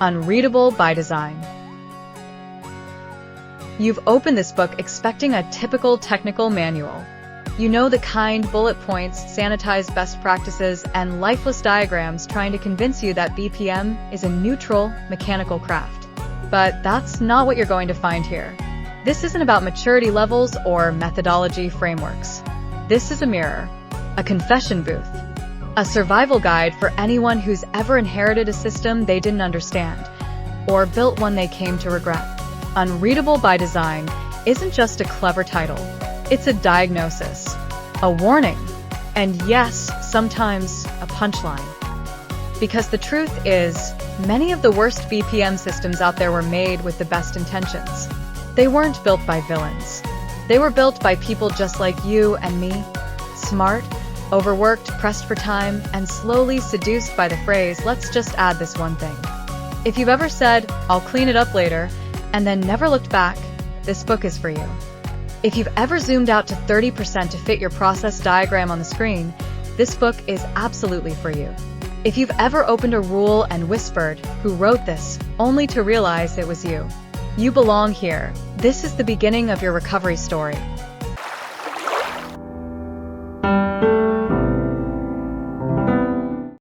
Unreadable by design. You've opened this book expecting a typical technical manual. You know the kind: bullet points, sanitized best practices, and lifeless diagrams trying to convince you that BPM is a neutral, mechanical craft. But that's not what you're going to find here. This isn't about maturity levels or methodology frameworks. This is a mirror, a confession booth, a survival guide for anyone who's ever inherited a system they didn't understand, or built one they came to regret. Unreadable by Design isn't just a clever title. It's a diagnosis, a warning, and yes, sometimes a punchline. Because the truth is, many of the worst BPM systems out there were made with the best intentions. They weren't built by villains. They were built by people just like you and me, smart, overworked, pressed for time, and slowly seduced by the phrase, "Let's just add this one thing." If you've ever said, "I'll clean it up later," and then never looked back, this book is for you. If you've ever zoomed out to 30% to fit your process diagram on the screen, this book is absolutely for you. If you've ever opened a rule and whispered, "Who wrote this?" only to realize it was you. You belong here. This is the beginning of your recovery story.